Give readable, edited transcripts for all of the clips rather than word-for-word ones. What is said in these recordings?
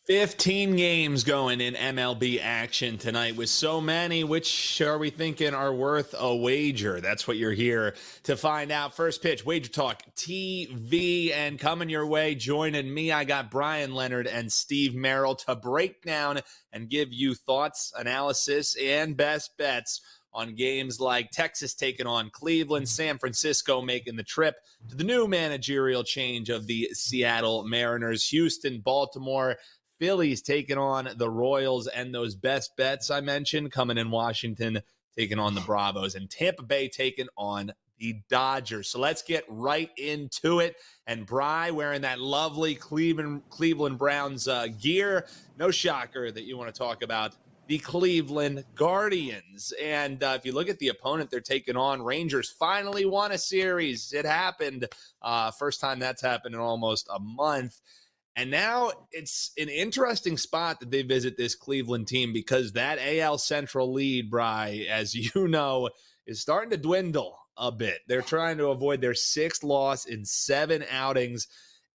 15 games going in MLB action tonight with so many. Which are we thinking are worth a wager? That's what you're here to find out. First pitch, WagerTalk TV, and coming your way, joining me, I got Bryan, Leonard, and Steve Merril to break down and give you thoughts, analysis, and best bets on games like Texas taking on Cleveland, San Francisco making the trip to the new managerial change of the Seattle Mariners, Houston, Baltimore, Phillies taking on the Royals, and those best bets I mentioned coming in Washington, taking on the Bravos, and Tampa Bay taking on the Dodgers. So let's get right into it. And Bry wearing that lovely Cleveland Browns gear. No shocker that you want to talk about the Cleveland Guardians. And if you look at the opponent they're taking on, Rangers finally won a series. It happened. First time that's happened in almost a month. And now it's an interesting spot that they visit this Cleveland team because that AL Central lead, Bry, as you know, is starting to dwindle a bit. They're trying to avoid their 6th loss in 7 outings.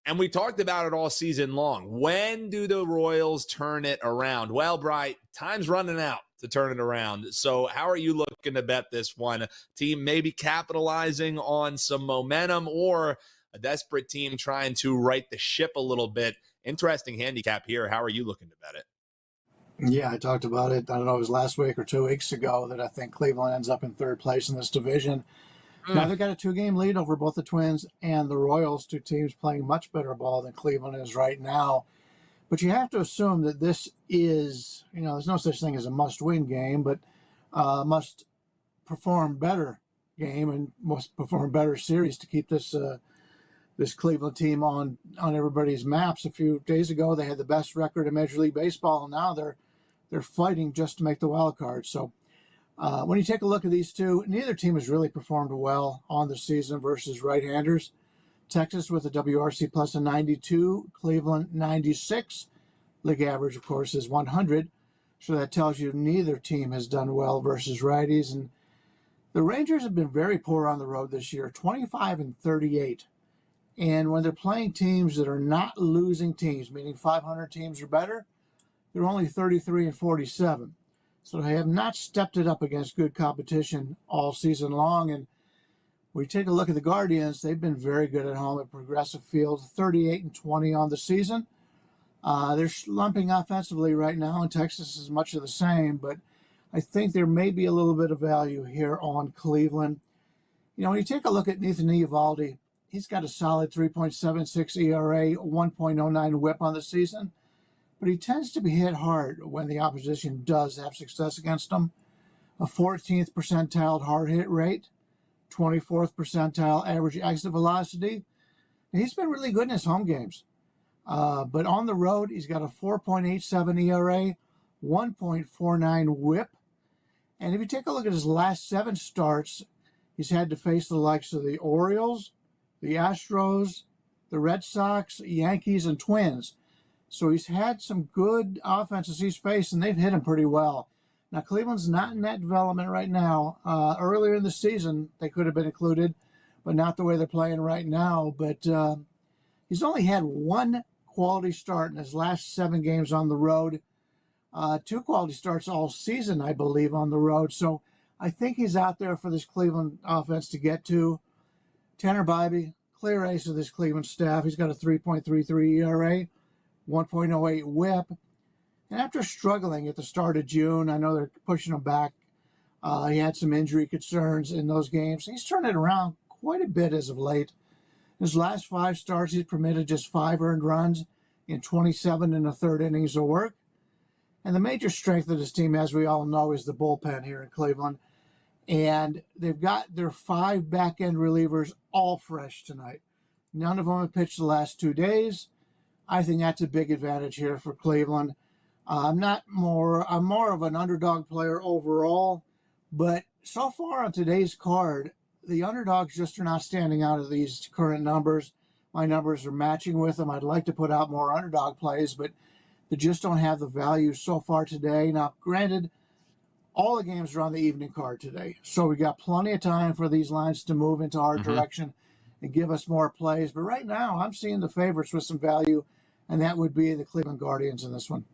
And we talked about it all season long. When do the Royals turn it around? Well, Bry, time's running out to turn it around. So how are you looking to bet this one? Team maybe capitalizing on some momentum, or a desperate team trying to right the ship a little bit? Interesting handicap here. How are you looking to bet it? Yeah, I talked about it. I don't know, it was last week or 2 weeks ago that I think Cleveland ends up in 3rd place in this division. Now they've got a 2-game lead over both the Twins and the Royals, 2 teams playing much better ball than Cleveland is right now. But you have to assume that this is, there's no such thing as a must-win game, but must perform better game and must perform better series to keep this this Cleveland team on everybody's maps. A few days ago, they had the best record in Major League Baseball, and now they're fighting just to make the wild card. So when you take a look at these two, neither team has really performed well on the season versus right-handers. Texas with a WRC plus of 92, Cleveland 96. League average, of course, is 100. So that tells you neither team has done well versus righties. And the Rangers have been very poor on the road this year, 25-38. And when they're playing teams that are not losing teams, meaning 500 teams or better, they're only 33-47. So they have not stepped it up against good competition all season long. And we take a look at the Guardians, they've been very good at home at Progressive Field, 38-20 on the season. They're slumping offensively right now, and Texas is much of the same, but I think there may be a little bit of value here on Cleveland. When you take a look at Nathan Eovaldi, he's got a solid 3.76 ERA, 1.09 whip on the season, but he tends to be hit hard when the opposition does have success against him. A 14th percentile hard hit rate, 24th percentile average exit velocity. He's been really good in his home games. But on the road, he's got a 4.87 ERA, 1.49 whip. And if you take a look at his last 7 starts, he's had to face the likes of the Orioles, the Astros, the Red Sox, Yankees, and Twins. So he's had some good offenses he's faced, and they've hit him pretty well. Now, Cleveland's not in that development right now. Earlier in the season, they could have been included, but not the way they're playing right now. But he's only had 1 quality start in his last 7 games on the road. 2 quality starts all season, I believe, on the road. So I think he's out there for this Cleveland offense to get to. Tanner Bybee, clear ace of this Cleveland staff. He's got a 3.33 ERA, 1.08 whip. And after struggling at the start of June, I know they're pushing him back. He had some injury concerns in those games. He's turned it around quite a bit as of late. His last 5 starts, he's permitted just 5 earned runs in 27 1/3 innings of work. And the major strength of this team, as we all know, is the bullpen here in Cleveland. And they've got their 5 back-end relievers all fresh tonight. None of them have pitched the last 2 days. I think that's a big advantage here for Cleveland. I'm more of an underdog player overall, but so far on today's card, the underdogs just are not standing out of these current numbers. My numbers are matching with them. I'd like to put out more underdog plays, but they just don't have the value so far today. Now, granted, all the games are on the evening card today, so we got plenty of time for these lines to move into our direction and give us more plays. But right now, I'm seeing the favorites with some value and that would be the Cleveland Guardians in this one.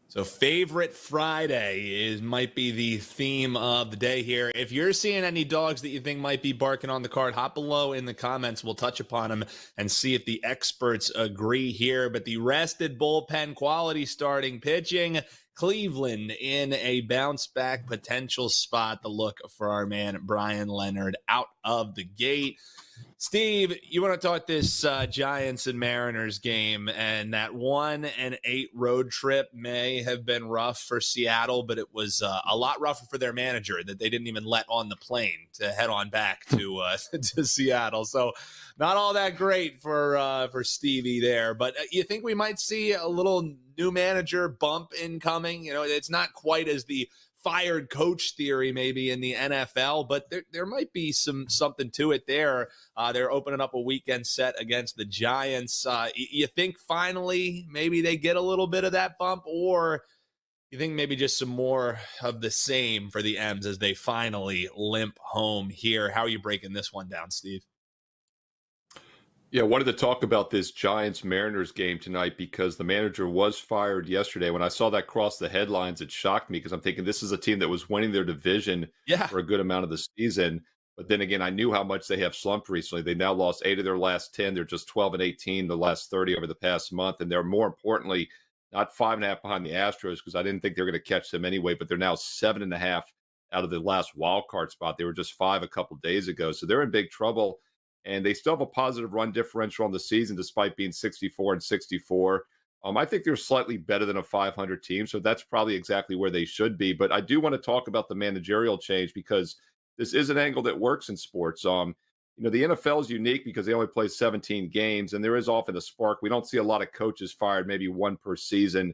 So favorite Friday might be the theme of the day here. If you're seeing any dogs that you think might be barking on the card, hop below in the comments. We'll touch upon them and see if the experts agree here. But the rested bullpen quality starting pitching, Cleveland in a bounce back potential spot. The look for our man Bryan Leonard out of the gate. Steve, you want to talk this Giants and Mariners game, and that 1-8 road trip may have been rough for Seattle, but it was a lot rougher for their manager that they didn't even let on the plane to head on back to to Seattle. So not all that great for Stevie there, but you think we might see a little new manager bump incoming? You know, it's not quite as the fired coach theory maybe in the NFL, but there might be something to it there. They're opening up a weekend set against the Giants. You think finally maybe they get a little bit of that bump, or you think maybe just some more of the same for the M's as they finally limp home here? How are you breaking this one down, Steve? Yeah, I wanted to talk about this Giants-Mariners game tonight because the manager was fired yesterday. When I saw that cross the headlines, it shocked me because I'm thinking this is a team that was winning their division for a good amount of the season. But then again, I knew how much they have slumped recently. They now lost 8 of their last 10. They're just 12-18 the last 30 over the past month. And they're more importantly, not 5.5 behind the Astros because I didn't think they were going to catch them anyway, but they're now 7.5 out of the last wild card spot. They were just 5 a couple days ago. So they're in big trouble. And they still have a positive run differential on the season despite being 64-64. I think they're slightly better than a 500 team, so that's probably exactly where they should be. But I do want to talk about the managerial change because this is an angle that works in sports. The NFL is unique because they only play 17 games, and there is often a spark. We don't see a lot of coaches fired, maybe one per season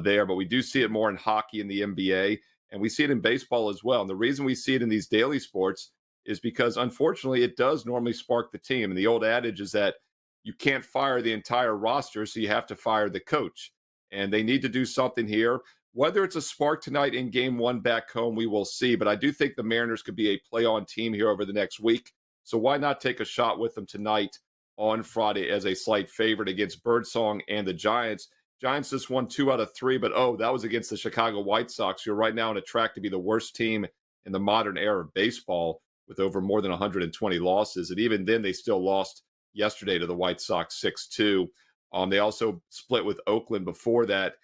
there, but we do see it more in hockey and the NBA, and we see it in baseball as well. And the reason we see it in these daily sports is because, unfortunately, it does normally spark the team. And the old adage is that you can't fire the entire roster, so you have to fire the coach. And they need to do something here. Whether it's a spark tonight in game 1 back home, we will see. But I do think the Mariners could be a play-on team here over the next week. So why not take a shot with them tonight on Friday as a slight favorite against Birdsong and the Giants? Giants just won 2 out of 3, but that was against the Chicago White Sox. You're right now on a track to be the worst team in the modern era of baseball, with over more than 120 losses. And even then, they still lost yesterday to the White Sox 6-2. They also split with Oakland before that.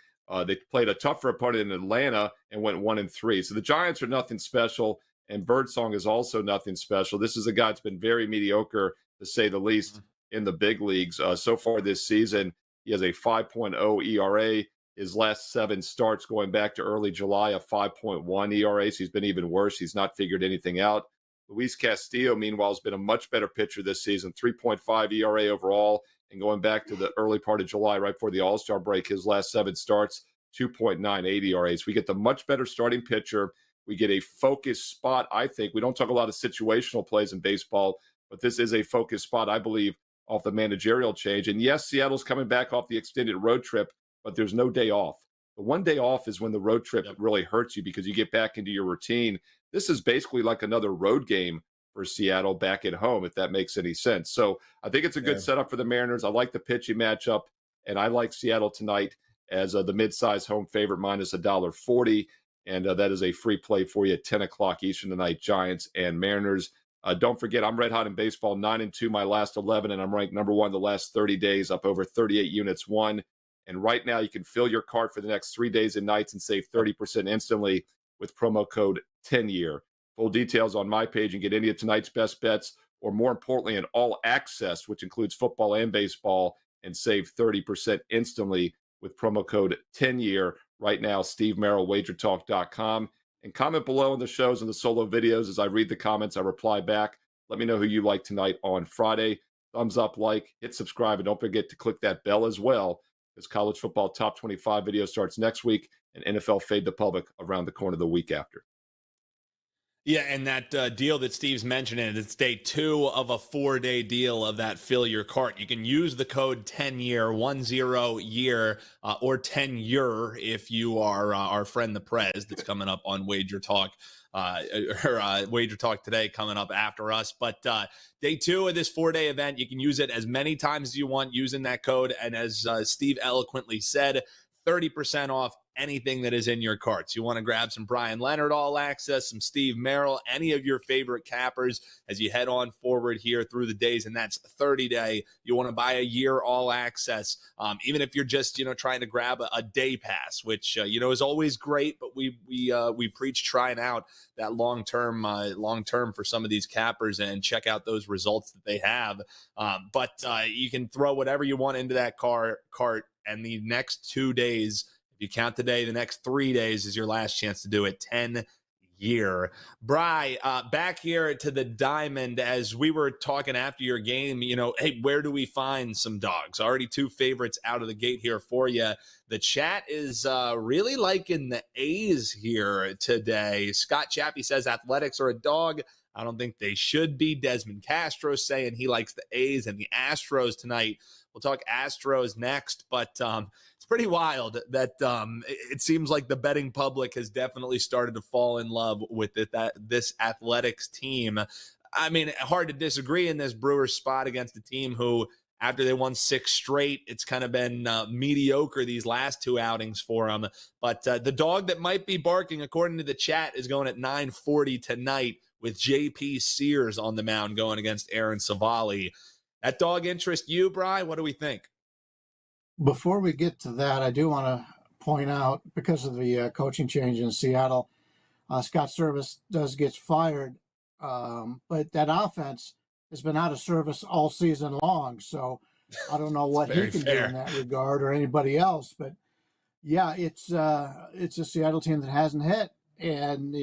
They played a tougher opponent in Atlanta and went 1-3. So the Giants are nothing special, and Birdsong is also nothing special. This is a guy that's been very mediocre, to say the least, in the big leagues. So far this season, he has a 5.0 ERA. His last 7 starts going back to early July, a 5.1 ERA. So he's been even worse. He's not figured anything out. Luis Castillo, meanwhile, has been a much better pitcher this season, 3.5 ERA overall. And going back to the early part of July, right before the All-Star break, his last 7 starts, 2.98 ERA. So we get the much better starting pitcher. We get a focused spot, I think. We don't talk a lot of situational plays in baseball, but this is a focused spot, I believe, off the managerial change. And yes, Seattle's coming back off the extended road trip, but there's no day off. The one day off is when the road trip really hurts you because you get back into your routine. This is basically like another road game for Seattle back at home, if that makes any sense. So I think it's a good setup for the Mariners. I like the pitching matchup, and I like Seattle tonight as the mid-size home favorite minus $1.40. And that is a free play for you at 10 o'clock Eastern tonight, Giants and Mariners. Don't forget, I'm red hot in baseball, 9-2 my last 11, and I'm ranked number 1 the last 30 days, up over 38 units won. And right now, you can fill your cart for the next 3 days and nights and save 30% instantly with promo code 10year. Full details on my page and get any of tonight's best bets, or more importantly, an all access, which includes football and baseball, and save 30% instantly with promo code 10year. Right now, Steve Merril, WagerTalk.com. And comment below in the shows and the solo videos. As I read the comments, I reply back. Let me know who you like tonight on Friday. Thumbs up, like, hit subscribe, and don't forget to click that bell as well, because college football top 25 video starts next week and NFL Fade the Public around the corner the week after. Yeah, and that deal that Steve's mentioning, it's day 2 of a 4-day deal of that fill your cart. You can use the code 10year, 10year, or 10year if you are our friend the Prez that's coming up on Wager Talk Wager Talk today coming up after us. But day 2 of this 4-day event, you can use it as many times as you want using that code. And as Steve eloquently said, 30% off anything that is in your carts. You want to grab some Bryan Leonard All Access, some Steve Merril, any of your favorite cappers as you head on forward here through the days, and that's 30-day. You want to buy a year All Access, even if you're just trying to grab a day pass, which is always great, but we preach trying out that long term for some of these cappers and check out those results that they have. But you can throw whatever you want into that cart, and the next 2 days, if you count today, the next 3 days is your last chance to do it. 10-year. Bry, back here to the Diamond, as we were talking after your game, hey, where do we find some dogs? Already 2 favorites out of the gate here for you. The chat is really liking the A's here today. Scott Chappie says Athletics are a dog. I don't think they should be. Desmond Castro saying he likes the A's and the Astros tonight. We'll talk Astros next, but it's pretty wild that it seems like the betting public has definitely started to fall in love with this Athletics team. I mean, hard to disagree in this Brewers spot against a team who, after they won 6 straight, it's kind of been mediocre these last 2 outings for them. But the dog that might be barking, according to the chat, is going at 9:40 tonight with J.P. Sears on the mound going against Aaron Savali. That dog interest you, Bryan? What do we think? Before we get to that, I do want to point out, because of the coaching change in Seattle, Scott Service does get fired, but that offense has been out of service all season long. So I don't know what he can do in that regard, or anybody else. But yeah, it's a Seattle team that hasn't hit, and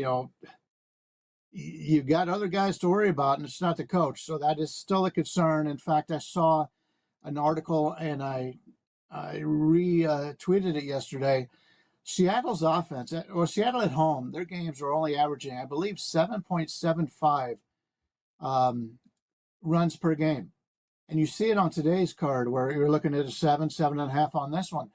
you've got other guys to worry about, and it's not the coach. So that is still a concern. In fact, I saw an article, and I retweeted it yesterday. Seattle's offense, or Seattle at home, their games are only averaging, I believe, 7.75 runs per game. And you see it on today's card where you're looking at a 7.5 on this one.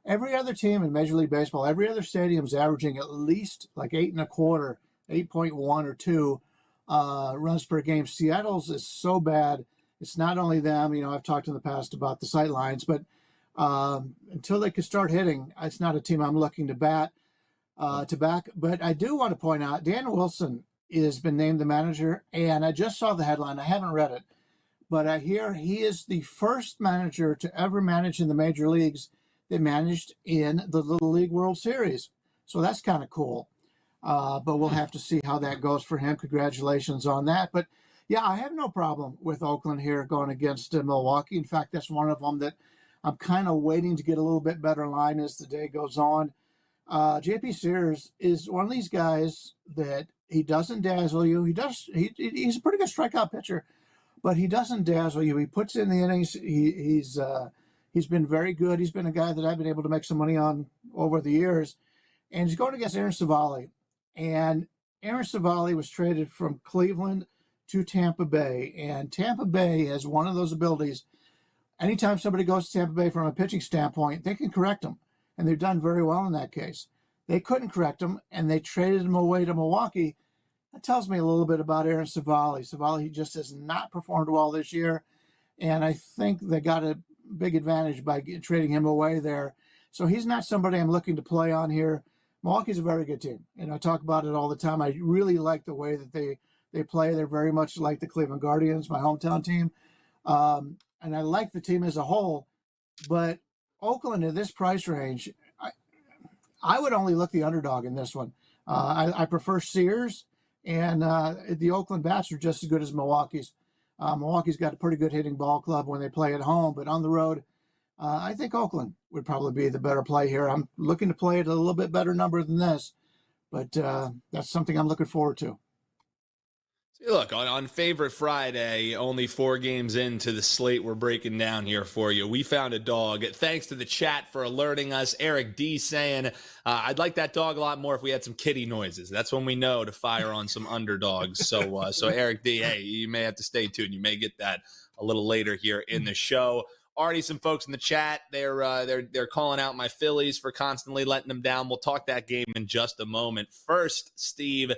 Every other team in Major League Baseball, every other stadium is averaging at least like 8.25, 8.1 or 2 runs per game. Seattle's is so bad. It's not only them. I've talked in the past about the sight lines, but until they can start hitting, it's not a team I'm looking to back. But I do want to point out, Dan Wilson has been named the manager, and I just saw the headline. I haven't read it, but I hear he is the first manager to ever manage in the major leagues that managed in the Little League World Series. So that's kind of cool. But we'll have to see how that goes for him. Congratulations on that. But yeah, I have no problem with Oakland here going against Milwaukee. In fact, that's one of them that I'm kind of waiting to get a little bit better line as the day goes on. J.P. Sears is one of these guys that he doesn't dazzle you. He's a pretty good strikeout pitcher, but he doesn't dazzle you. He puts in the innings. He's been very good. He's been a guy that I've been able to make some money on over the years. And he's going against Aaron Savali. And Aaron Savali was traded from Cleveland to Tampa Bay. And Tampa Bay has one of those abilities. Anytime somebody goes to Tampa Bay from a pitching standpoint, they can correct them. And they've done very well in that case. They couldn't correct him, and they traded him away to Milwaukee. That tells me a little bit about Aaron Savali. Savali just has not performed well this year. And I think they got a big advantage by trading him away there. So he's not somebody I'm looking to play on here. Milwaukee's a very good team, and I talk about it all the time. I really like the way that they play. They're very much like the Cleveland Guardians, my hometown team. And I like the team as a whole. But Oakland at this price range, I would only look the underdog in this one. I prefer Sears, and the Oakland bats are just as good as Milwaukee's. Milwaukee's got a pretty good hitting ball club when they play at home, but on the road, I think Oakland would probably be the better play here. I'm looking to play at a little bit better number than this, but that's something I'm looking forward to. Look, on Favorite Friday, only 4 games into the slate we're breaking down here for you. We found a dog. Thanks to the chat for alerting us. Eric D saying, I'd like that dog a lot more if we had some kitty noises. That's when we know to fire on some underdogs. So Eric D, hey, you may have to stay tuned. You may get that a little later here in the show. already some folks in the chat. They're calling out my Phillies for constantly letting them down. We'll talk that game in just a moment. First, Steve,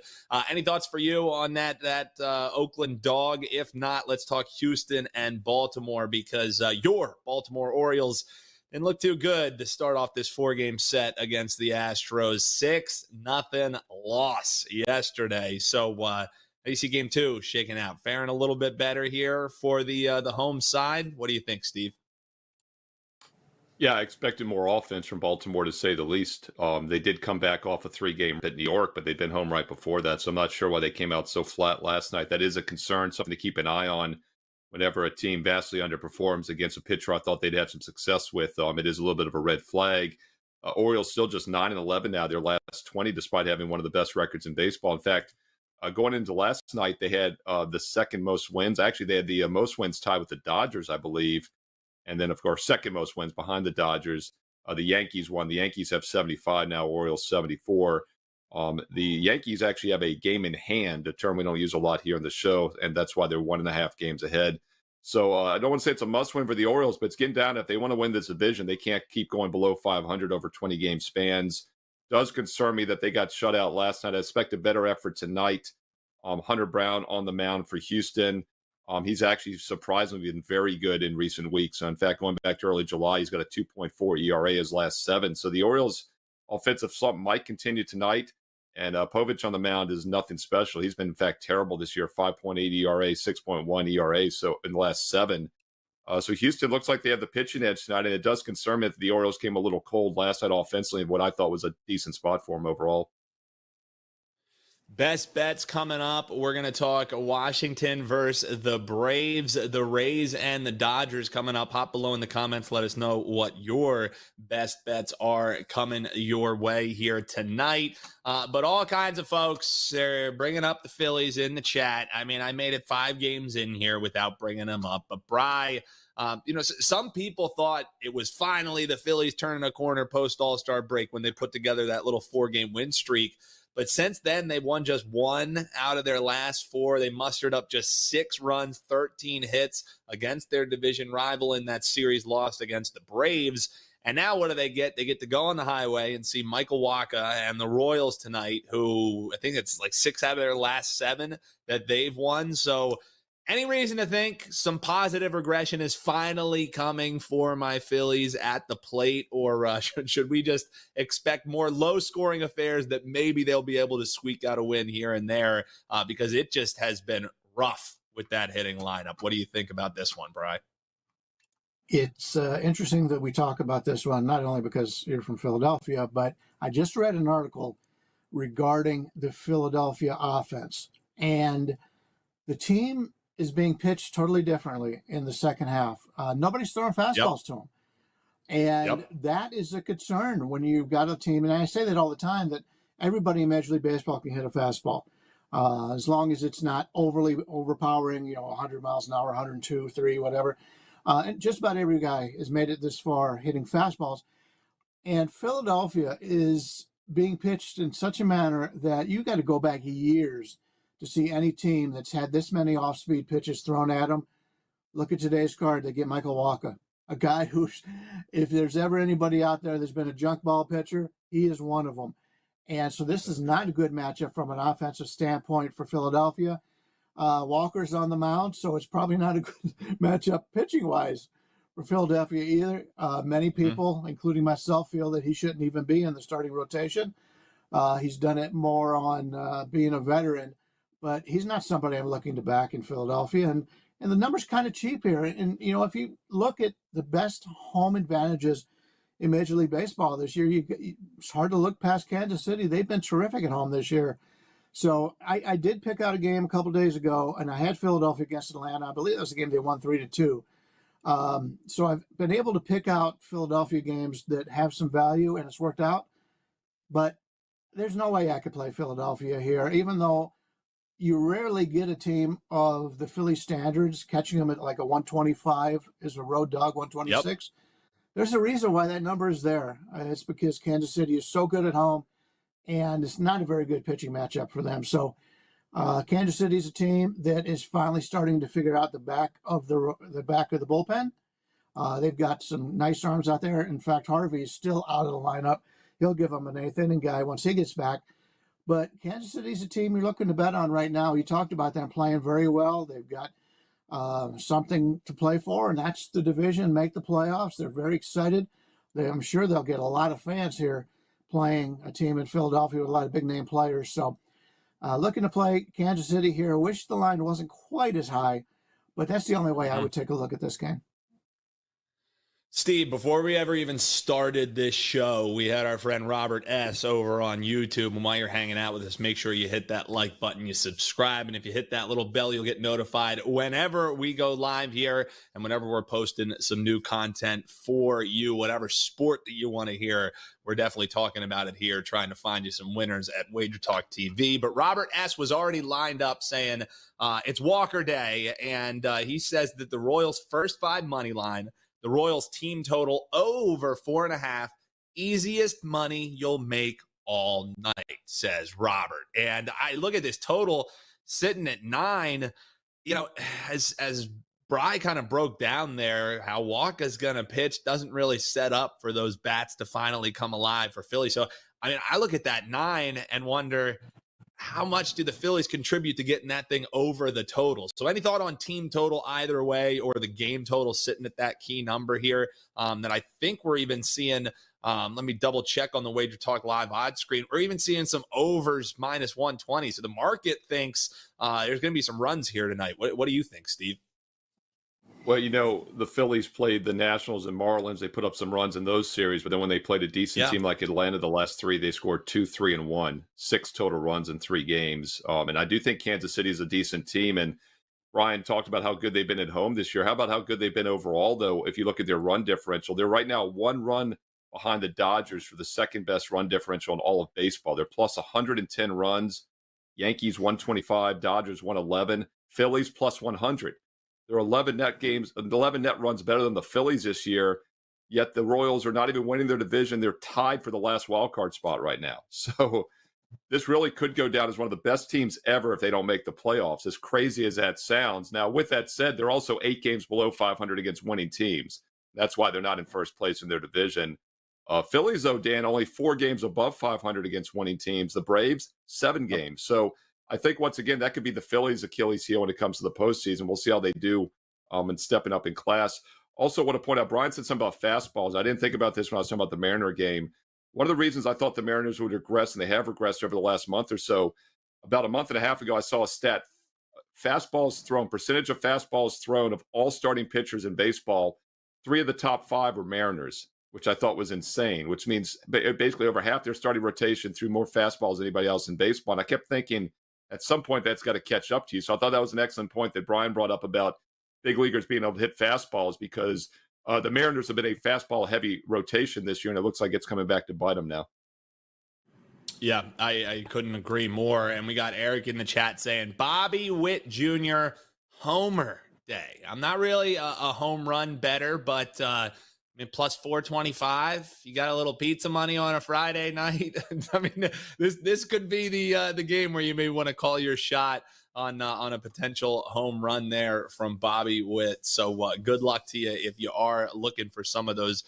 any thoughts for you on that Oakland dog? If not, let's talk Houston and Baltimore, because your Baltimore Orioles didn't look too good to start off this 4-game set against the Astros. 6-0 loss yesterday. So how do you see game 2 shaking out? Faring a little bit better here for the home side. What do you think, Steve? Yeah, I expected more offense from Baltimore, to say the least. They did come back off a 3-game at New York, but they'd been home right before that. So I'm not sure why they came out so flat last night. That is a concern, something to keep an eye on whenever a team vastly underperforms against a pitcher I thought they'd have some success with. It is a little bit of a red flag. Orioles still just 9-11 now, their last 20, despite having one of the best records in baseball. In fact, going into last night, they had the second most wins. Actually, they had the most wins tied with the Dodgers, I believe. And then, of course, second most wins behind the Dodgers. The Yankees won. The Yankees have 75 now, Orioles 74. The Yankees actually have a game in hand, a term we don't use a lot here on the show, and that's why they're 1.5 games ahead. So I don't want to say it's a must-win for the Orioles, but it's getting down. If they want to win this division, they can't keep going below 500 over 20-game spans. Does concern me that they got shut out last night. I expect a better effort tonight. Hunter Brown on the mound for Houston. He's actually surprisingly been very good in recent weeks. In fact, going back to early July, he's got a 2.4 ERA his last 7. So the Orioles' offensive slump might continue tonight. And Povich on the mound is nothing special. He's been, in fact, terrible this year. 5.8 ERA, 6.1 ERA. So in the last 7. So Houston looks like they have the pitching edge tonight. And it does concern me that the Orioles came a little cold last night offensively in what I thought was a decent spot for them overall. Best bets coming up. We're going to talk Washington versus the Braves, the Rays, and the Dodgers coming up. Hop below in the comments. Let us know what your best bets are coming your way here tonight. But all kinds of folks, they're bringing up the Phillies in the chat. I mean, I made it 5 games in here without bringing them up. But Bryan, some people thought it was finally the Phillies turning a corner post All-Star break when they put together that little 4-game win streak. But since then, they've won just 1 out of their last 4. They mustered up just 6 runs, 13 hits against their division rival in that series lost against the Braves. And now what do they get? They get to go on the highway and see Michael Wacha and the Royals tonight, who I think it's like 6 out of their last 7 that they've won. So any reason to think some positive regression is finally coming for my Phillies at the plate, or should we just expect more low-scoring affairs that maybe they'll be able to squeak out a win here and there, because it just has been rough with that hitting lineup? What do you think about this one, Bryan? It's interesting that we talk about this one, not only because you're from Philadelphia, but I just read an article regarding the Philadelphia offense, and the team is being pitched totally differently in the second half. Nobody's throwing fastballs to them. And that is a concern when you've got a team, and I say that all the time, that everybody in Major League Baseball can hit a fastball. As long as it's not overly overpowering, 100 miles an hour, 102, 3, whatever. And just about every guy has made it this far hitting fastballs. And Philadelphia is being pitched in such a manner that you got to go back years to see any team that's had this many off-speed pitches thrown at them. Look at today's card. They get Michael Wacha, a guy who, if there's ever anybody out there that's been a junk ball pitcher, he is one of them. And so this is not a good matchup from an offensive standpoint for Philadelphia. Walker's on the mound, so it's probably not a good matchup pitching-wise for Philadelphia either. Many people, including myself, feel that he shouldn't even be in the starting rotation. He's done it more on being a veteran. But he's not somebody I'm looking to back in Philadelphia. And the number's kind of cheap here. And, if you look at the best home advantages in Major League Baseball this year, it's hard to look past Kansas City. They've been terrific at home this year. So I did pick out a game a couple days ago, and I had Philadelphia against Atlanta. I believe that was a game they won 3-2. So I've been able to pick out Philadelphia games that have some value, and it's worked out. But there's no way I could play Philadelphia here, even though you rarely get a team of the Philly standards catching them at like a 125 is a road dog, 126. Yep. There's a reason why that number is there. It's because Kansas City is so good at home, and it's not a very good pitching matchup for them. So Kansas City is a team that is finally starting to figure out the back of the bullpen. They've got some nice arms out there. In fact, Harvey is still out of the lineup. He'll give them an eighth inning guy once he gets back. But Kansas City's a team you're looking to bet on right now. You talked about them playing very well. They've got something to play for, and that's the division, make the playoffs. They're very excited. I'm sure they'll get a lot of fans here playing a team in Philadelphia with a lot of big-name players. So looking to play Kansas City here. Wish the line wasn't quite as high, but that's the only way I would take a look at this game. Steve, before we ever even started this show, we had our friend Robert S. over on YouTube. And while you're hanging out with us, make sure you hit that like button, you subscribe. And if you hit that little bell, you'll get notified whenever we go live here and whenever we're posting some new content for you, whatever sport that you want to hear. We're definitely talking about it here, trying to find you some winners at WagerTalk TV. But Robert S. was already lined up saying it's Walker Day. And he says that the Royals' first 5 money line, the Royals team total over 4.5, easiest money you'll make all night, says Robert. And I look at this total sitting at 9, you know, as Bryan kind of broke down there, how Walker's going to pitch doesn't really set up for those bats to finally come alive for Philly. So, I mean, I look at that 9 and wonder, how much do the Phillies contribute to getting that thing over the total? So any thought on team total either way, or the game total sitting at that key number here that I think we're even seeing? Let me double check on the WagerTalk Live odds screen. We're even seeing some overs minus 120. So the market thinks there's going to be some runs here tonight. What do you think, Steve? Well, you know, the Phillies played the Nationals and Marlins. They put up some runs in those series, but then when they played a decent team like Atlanta the last 3, they scored 2, 3, and 1, 6 total runs in 3 games. And I do think Kansas City is a decent team. And Bryan talked about how good they've been at home this year. How about how good they've been overall, though? If you look at their run differential, they're right now 1 run behind the Dodgers for the second best run differential in all of baseball. They're plus 110 runs. Yankees 125, Dodgers 111, Phillies plus 100. There are 11 net runs better than the Phillies this year, yet the Royals are not even winning their division. They're tied for the last wild card spot right now. So this really could go down as one of the best teams ever if they don't make the playoffs, as crazy as that sounds. Now, with that said, they're also 8 games below 500 against winning teams. That's why they're not in first place in their division. Phillies, though, Dan, only 4 games above 500 against winning teams. The Braves, 7 games. So I think, once again, that could be the Phillies' Achilles heel when it comes to the postseason. We'll see how they do in stepping up in class. Also, want to point out, Bryan said something about fastballs. I didn't think about this when I was talking about the Mariner game. One of the reasons I thought the Mariners would regress, and they have regressed over the last month or so, about a month and a half ago, I saw a stat. Fastballs thrown, percentage of fastballs thrown of all starting pitchers in baseball, 3 of the top 5 were Mariners, which I thought was insane, which means basically over half their starting rotation threw more fastballs than anybody else in baseball. And I kept thinking, at some point, that's got to catch up to you. So I thought that was an excellent point that Bryan brought up about big leaguers being able to hit fastballs, because the Mariners have been a fastball-heavy rotation this year, and it looks like it's coming back to bite them now. Yeah, I couldn't agree more. And we got Eric in the chat saying, Bobby Witt Jr. Homer Day. I'm not really a home run better, but I mean, plus 425. You got a little pizza money on a Friday night. I mean, this could be the game where you may want to call your shot on a potential home run there from Bobby Witt. So good luck to you if you are looking for some of those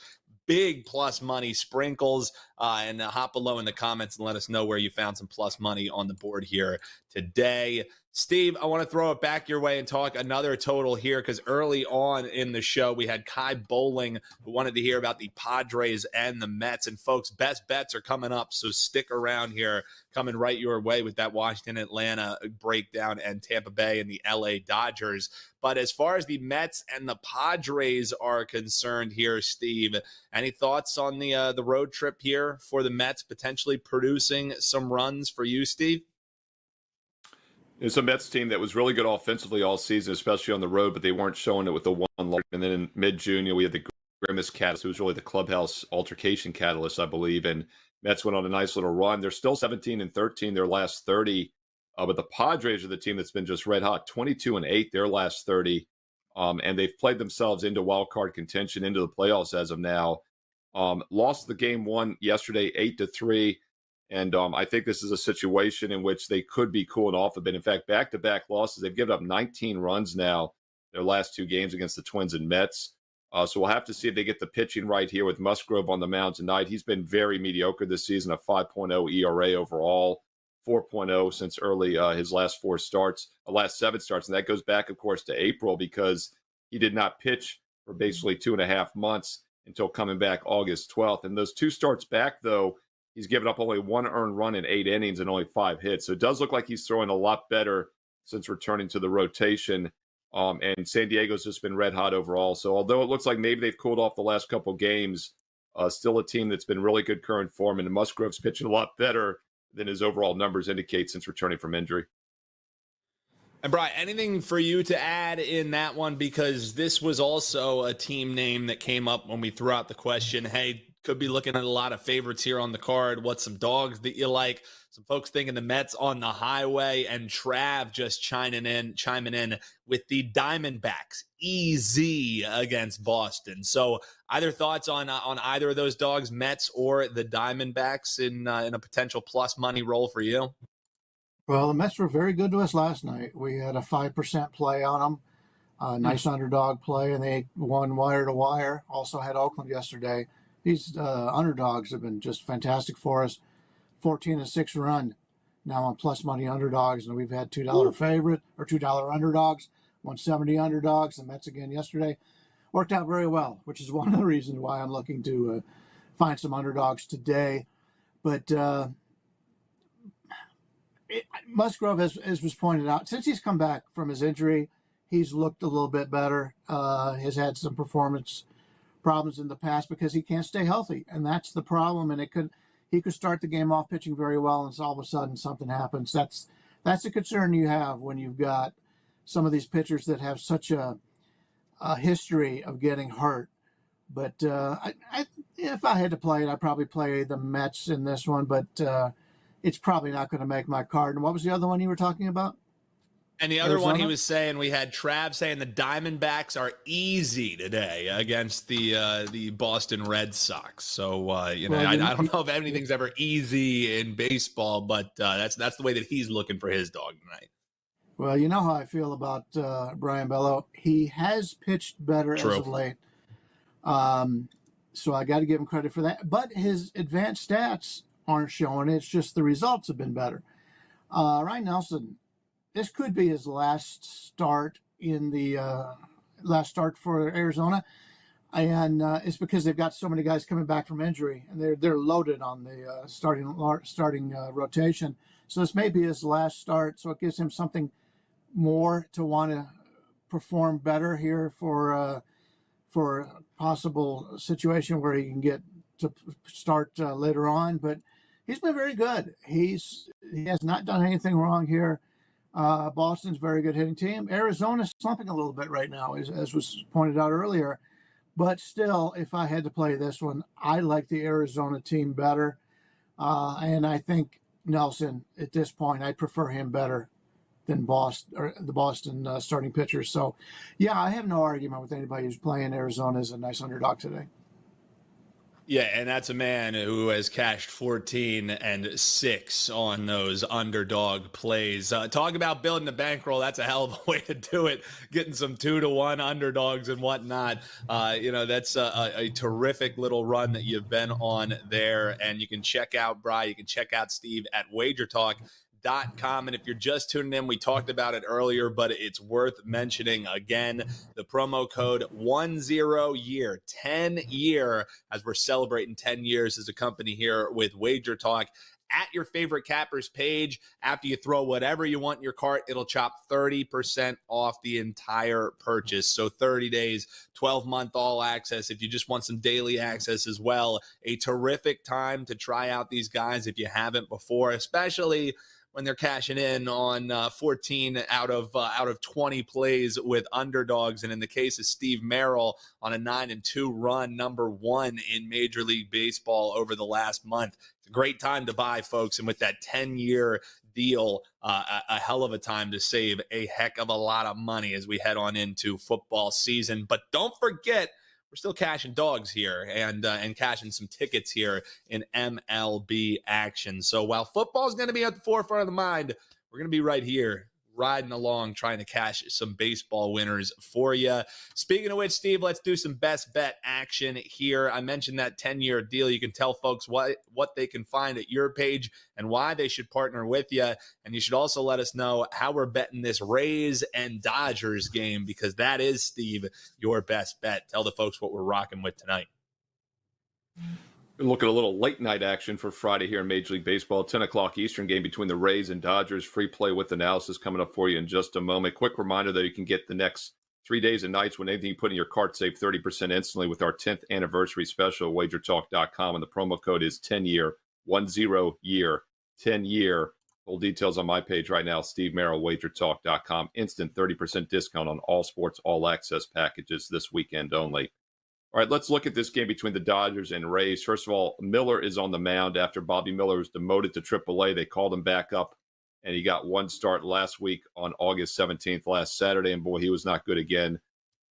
big plus money sprinkles, and hop below in the comments and let us know where you found some plus money on the board here today. Steve, I want to throw it back your way and talk another total here, because early on in the show, we had Kai Bowling who wanted to hear about the Padres and the Mets. And folks, best bets are coming up, so stick around here, coming right your way with that Washington, Atlanta breakdown, and Tampa Bay and the LA Dodgers. But as far as the Mets and the Padres are concerned here, Steve, any thoughts on the road trip here for the Mets potentially producing some runs for you, Steve? It's a Mets team that was really good offensively all season, especially on the road, but they weren't showing it with the one loss. And then in mid-June, we had the Grimace catalyst. It was really the clubhouse altercation catalyst, I believe. And Mets went on a nice little run. They're still 17-13 their last 30. But the Padres are the team that's been just red hot, 22-8 their last 30. And they've played themselves into wild card contention, into the playoffs as of now. Lost the game 1 yesterday, 8-3. And I think this is a situation in which they could be cooling off a bit. In fact, back-to-back losses. They've given up 19 runs now their last 2 games against the Twins and Mets. So we'll have to see if they get the pitching right here with Musgrove on the mound tonight. He's been very mediocre this season, a 5.0 ERA overall, 4.0 since early his last last 7 starts. And that goes back, of course, to April because he did not pitch for basically 2.5 months until coming back August 12th. And those 2 starts back, though, he's given up only 1 earned run in 8 innings and only 5 hits. So it does look like he's throwing a lot better since returning to the rotation. And San Diego's just been red hot overall. So although it looks like maybe they've cooled off the last couple games, still a team that's been really good current form. And Musgrove's pitching a lot better than his overall numbers indicate since returning from injury. And Bryan, anything for you to add in that one? Because this was also a team name that came up when we threw out the question, hey, could be looking at a lot of favorites here on the card. What's some dogs that you like? Some folks thinking the Mets on the highway, and Trav just chiming in with the Diamondbacks easy against Boston. So either thoughts on either of those dogs, Mets or the Diamondbacks, in a potential plus money role for you? Well, the Mets were very good to us last night. We had a 5% play on them, a nice underdog play, and they won wire to wire. Also had Oakland yesterday. These underdogs have been just fantastic for us. 14-6 run now on plus money underdogs, and we've had $2 favorite or $2 underdogs, 170 underdogs. The Mets again yesterday worked out very well, which is one of the reasons why I'm looking to find some underdogs today. But Musgrove, as was pointed out, since he's come back from his injury, he's looked a little bit better. Has had some performance problems in the past because he can't stay healthy, and that's the problem. And he could start the game off pitching very well, and so all of a sudden something happens. That's the concern you have when you've got some of these pitchers that have such a history of getting hurt. But if I had to play it, I'd probably play the Mets in this one, but it's probably not going to make my card. And what was the other one you were talking about? And the other one he was saying, we had Trav saying the Diamondbacks are easy today against the Boston Red Sox. So, I don't know if anything's ever easy in baseball, but that's the way that he's looking for his dog tonight. Well, you know how I feel about Bryan Bello. He has pitched better as of late. So I got to give him credit for that. But his advanced stats aren't showing it. It's just the results have been better. Ryan Nelson, this could be his last start for Arizona, and it's because they've got so many guys coming back from injury, and they're loaded on the starting rotation. So this may be his last start, so it gives him something more to want to perform better here for a possible situation where he can get to start later on. But he's been very good. He has not done anything wrong here. Boston's a very good hitting team. Arizona's slumping a little bit right now, as was pointed out earlier. But still, if I had to play this one, I like the Arizona team better. And I think Nelson, at this point, I prefer him better than the Boston starting pitchers. So, yeah, I have no argument with anybody who's playing Arizona as a nice underdog today. Yeah, and that's a man who has cashed 14-6 on those underdog plays. Talk about building a bankroll. That's a hell of a way to do it. Getting some 2-1 underdogs and whatnot. That's a terrific little run that you've been on there. And you can check out Bryan. You can check out Steve at WagerTalk.com. And if you're just tuning in, we talked about it earlier, but it's worth mentioning again. The promo code 10year, 10 year, as we're celebrating 10 years as a company here with WagerTalk. At your favorite cappers page, after you throw whatever you want in your cart, it'll chop 30% off the entire purchase. So 30 days, 12-month all access. If you just want some daily access as well, a terrific time to try out these guys if you haven't before, especially when they're cashing in on 14 out of 20 plays with underdogs. And in the case of Steve Merril, on a 9-2 run, number 1 in Major League Baseball over the last month. It's a great time to buy, folks. And with that 10-year deal, a hell of a time to save a heck of a lot of money as we head on into football season. But don't forget, we're still cashing dogs here and cashing some tickets here in MLB action. So while football is going to be at the forefront of the mind, we're going to be right here riding along trying to cash some baseball winners for you. Speaking of which, Steve, let's do some best bet action here. I mentioned that 10-year deal. You can tell folks what they can find at your page and why they should partner with you. And you should also let us know how we're betting this Rays and Dodgers game, because that is, Steve, your best bet. Tell the folks what we're rocking with tonight. Look at a little late night action for Friday here in Major League Baseball. 10 o'clock Eastern game between the Rays and Dodgers. Free play with analysis coming up for you in just a moment. Quick reminder that you can get the next 3 days and nights when anything you put in your cart, save 30% instantly with our 10th anniversary special at WagerTalk.com. And the promo code is 10-year, 10-year, 10-year. Full details on my page right now, Steve Merril, WagerTalk.com. Instant 30% discount on all sports, all access packages this weekend only. All right, let's look at this game between the Dodgers and Rays. First of all, Miller is on the mound after Bobby Miller was demoted to AAA. They called him back up, and he got one start last week on August 17th, last Saturday, and boy, he was not good again.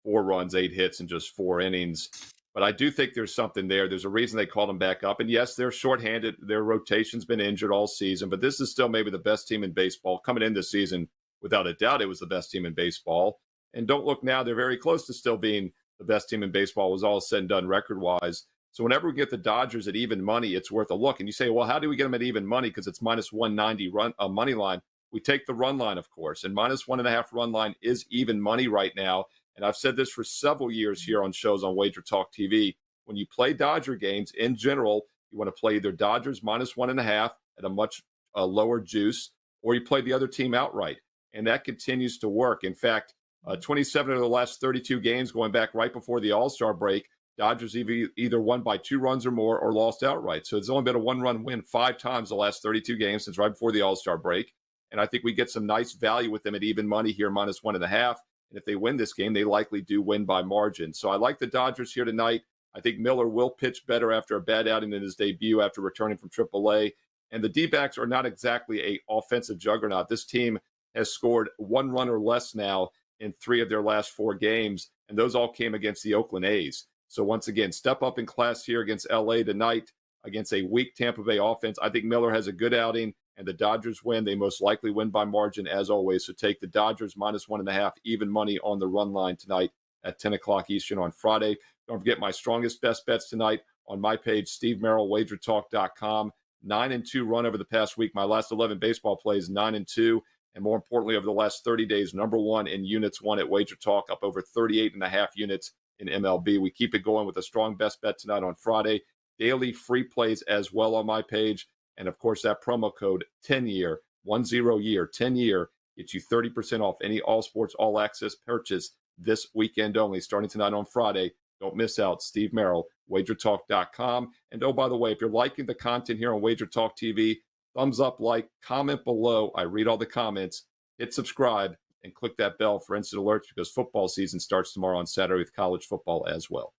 4 runs, 8 hits, in just 4 innings. But I do think there's something there. There's a reason they called him back up. And yes, they're shorthanded. Their rotation's been injured all season, but this is still maybe the best team in baseball. Coming in this season, without a doubt, it was the best team in baseball. And don't look now, they're very close to still being the best team in baseball, was all said and done record-wise. So whenever we get the Dodgers at even money, it's worth a look. And you say, well, how do we get them at even money? Because it's minus 190 money line. We take the run line, of course, and minus 1.5 run line is even money right now. And I've said this for several years here on shows on Wager Talk TV. When you play Dodger games, in general, you want to play either Dodgers minus 1.5 at a much lower juice, or you play the other team outright. And that continues to work. In fact, 27 of the last 32 games going back right before the All-Star break, Dodgers either won by 2 runs or more or lost outright. So it's only been a 1-run win 5 times the last 32 games since right before the All-Star break. And I think we get some nice value with them at even money here, minus 1.5. And if they win this game, they likely do win by margin. So I like the Dodgers here tonight. I think Miller will pitch better after a bad outing in his debut after returning from AAA. And the D-backs are not exactly an offensive juggernaut. This team has scored 1 run or less now in 3 of their last 4 games, and those all came against the Oakland A's. So once again, step up in class here against LA tonight against a weak Tampa Bay offense. I think Miller has a good outing, and the Dodgers win. They most likely win by margin as always. So take the Dodgers minus 1.5 even money on the run line tonight at 10 o'clock Eastern on Friday. Don't forget my strongest best bets tonight on my page, Steve Merril, WagerTalk.com. 9-2 run over the past week. My last 11 baseball plays, 9-2. And more importantly, over the last 30 days, number 1 in units won at Wager Talk, up over 38.5 units in MLB. We keep it going with a strong best bet tonight on Friday. Daily free plays as well on my page. And, of course, that promo code 10-year, 10-year, gets you 30% off any all sports, all access purchase this weekend only, starting tonight on Friday. Don't miss out. Steve Merril, WagerTalk.com. And, oh, by the way, if you're liking the content here on Wager Talk TV, thumbs up, like, comment below. I read all the comments. Hit subscribe and click that bell for instant alerts because football season starts tomorrow on Saturday with college football as well.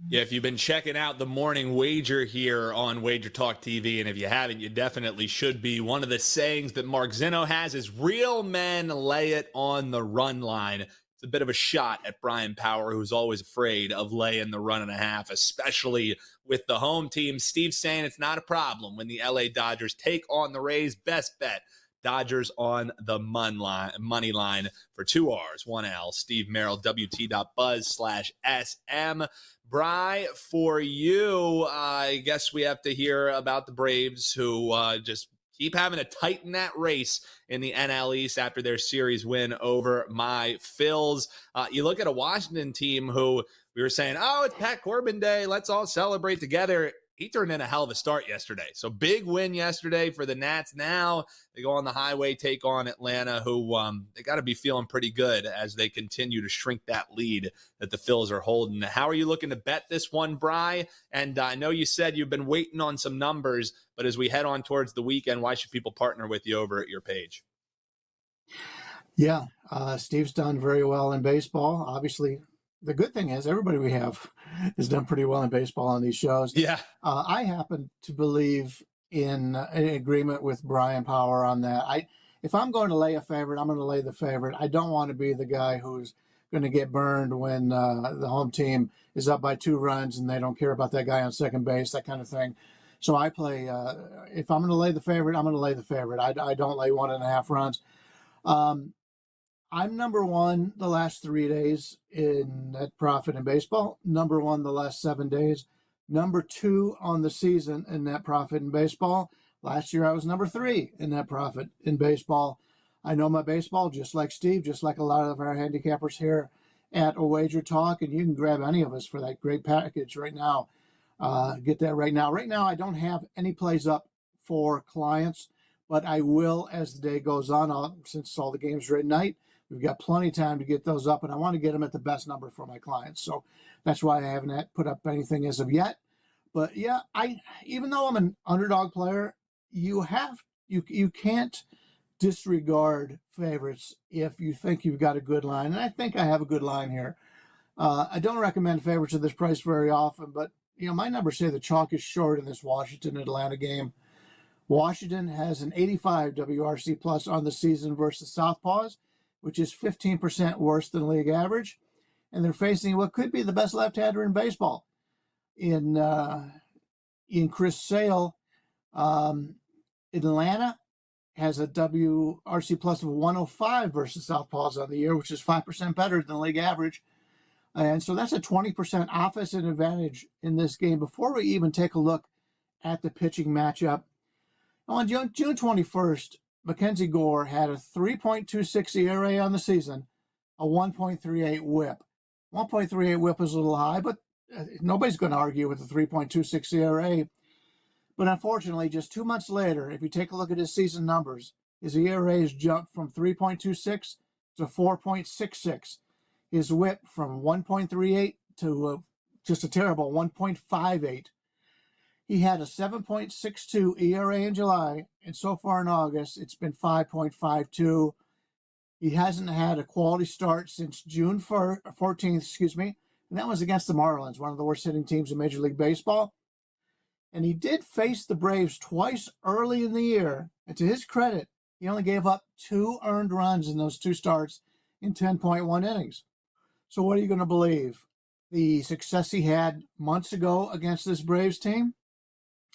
Yeah, if you've been checking out the morning wager here on Wager Talk TV, and if you haven't, you definitely should be. One of the sayings that Mark Zinno has is real men lay it on the run line. It's a bit of a shot at Bryan Power, who's always afraid of laying the 1.5, especially with the home team. Steve's saying it's not a problem when the LA Dodgers take on the Rays. Best bet, Dodgers on the money line for 2 R's, 1 L. Steve Merril, WT.buzz/SM. Bry, for you, I guess we have to hear about the Braves, who just keep having to tighten that race in the NL East after their series win over my Phils. You look at a Washington team who we were saying, oh, it's Pat Corbin Day, let's all celebrate together. He turned in a hell of a start yesterday. So big win yesterday for the Nats. Now they go on the highway, take on Atlanta, who they got to be feeling pretty good as they continue to shrink that lead that the Phils are holding. How are you looking to bet this one, Bry? And I know you said you've been waiting on some numbers, but as we head on towards the weekend, why should people partner with you over at your page? Yeah, Steve's done very well in baseball. Obviously, the good thing is everybody we have has done pretty well in baseball on these shows. Yeah. I happen to believe in agreement with Bryan Power on that. If I'm going to lay a favorite, I'm going to lay the favorite. I don't want to be the guy who's going to get burned when the home team is up by 2 runs and they don't care about that guy on second base, that kind of thing. So I play, if I'm going to lay the favorite, I'm going to lay the favorite. I don't lay 1.5 runs. I'm number one the last 3 days in net profit in baseball, number one the last 7 days, number two on the season in net profit in baseball. Last year I was number three in net profit in baseball. I know my baseball just like Steve, just like a lot of our handicappers here at WagerTalk, and you can grab any of us for that great package right now. Get that right now. Right now I don't have any plays up for clients, but I will as the day goes on. Since all the games are at night, we've got plenty of time to get those up, and I want to get them at the best number for my clients. So that's why I haven't put up anything as of yet. But yeah, even though I'm an underdog player, you can't disregard favorites if you think you've got a good line. And I think I have a good line here. I don't recommend favorites at this price very often, but my numbers say the chalk is short in this Washington-Atlanta game. Washington has an 85 WRC plus on the season versus Southpaws, which is 15% worse than league average. And they're facing what could be the best left-hander in baseball in Chris Sale. Atlanta has a WRC plus of 105 versus Southpaws on the year, which is 5% better than league average. And so that's a 20% offensive advantage in this game. Before we even take a look at the pitching matchup, on June 21st, Mackenzie Gore had a 3.26 ERA on the season, a 1.38 whip. 1.38 whip is a little high, but nobody's going to argue with the 3.26 ERA. But unfortunately, just 2 months later, if you take a look at his season numbers, his ERA has jumped from 3.26 to 4.66. His whip from 1.38 to just a terrible 1.58. He had a 7.62 ERA in July, and so far in August, it's been 5.52. He hasn't had a quality start since June 14th, and that was against the Marlins, one of the worst hitting teams in Major League Baseball. And he did face the Braves twice early in the year, and to his credit, he only gave up 2 earned runs in those 2 starts in 10.1 innings. So what are you going to believe? The success he had months ago against this Braves team?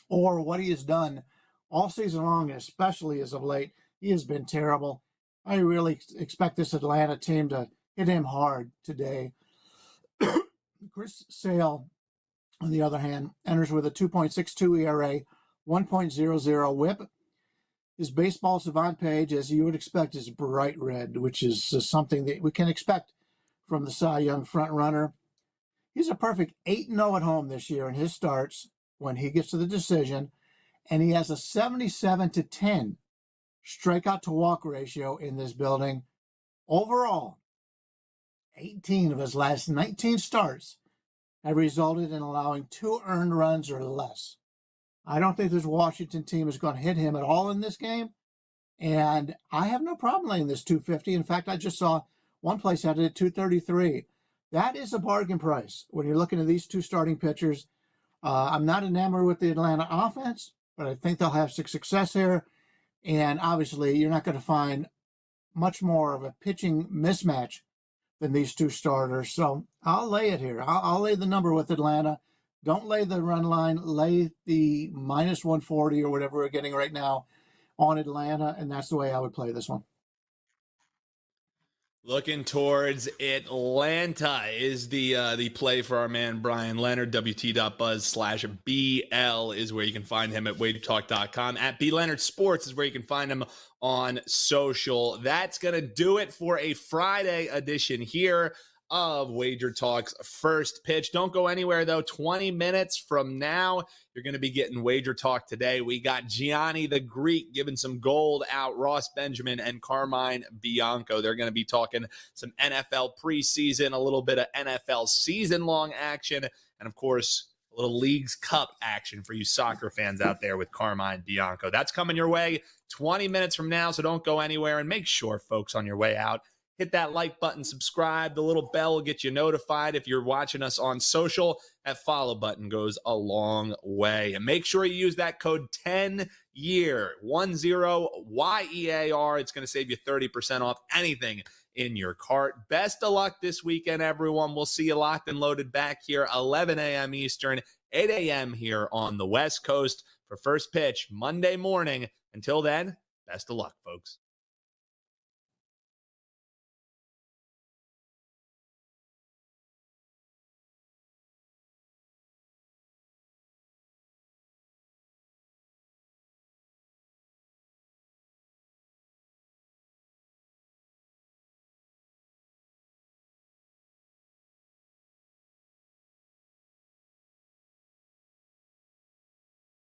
Or what he has done all season long, and especially as of late? He has been terrible. I really expect this Atlanta team to hit him hard today. Chris Sale, on the other hand, enters with a 2.62 ERA, 1.00 whip. His baseball savant page, as you would expect, is bright red, which is something that we can expect from the Cy Young frontrunner. He's a perfect 8-0 at home this year in his starts when he gets to the decision, and he has a 77-10 strikeout to walk ratio in this building. Overall, 18 of his last 19 starts have resulted in allowing 2 earned runs or less. I don't think this Washington team is going to hit him at all in this game, and I have no problem laying this 250. In fact, I just saw one place had it at 233. That is a bargain price when you're looking at these 2 starting pitchers. I'm not enamored with the Atlanta offense, but I think they'll have success here. And obviously, you're not going to find much more of a pitching mismatch than these 2 starters. So I'll lay it here. I'll lay the number with Atlanta. Don't lay the run line. Lay the minus 140 or whatever we're getting right now on Atlanta, and that's the way I would play this one. Looking towards Atlanta is the play for our man Bryan Leonard. WT.buzz/BL is where you can find him at WagerTalk.com. At BLeonard Sports is where you can find him on social. That's going to do it for a Friday edition here of Wager Talk's First Pitch. Don't go anywhere, though. 20 minutes from now, you're going to be getting Wager Talk today. We got Gianni the Greek giving some gold out, Ross Benjamin and Carmine Bianco. They're going to be talking some NFL preseason, a little bit of NFL season-long action, and, of course, a little Leagues Cup action for you soccer fans out there with Carmine Bianco. That's coming your way 20 minutes from now, so don't go anywhere. And make sure, folks, on your way out, hit that like button, subscribe. The little bell will get you notified if you're watching us on social. That follow button goes a long way. And make sure you use that code 10YEAR, 10YEAR. It's going to save you 30% off anything in your cart. Best of luck this weekend, everyone. We'll see you locked and loaded back here, 11 a.m. Eastern, 8 a.m. here on the West Coast for First Pitch Monday morning. Until then, best of luck, folks.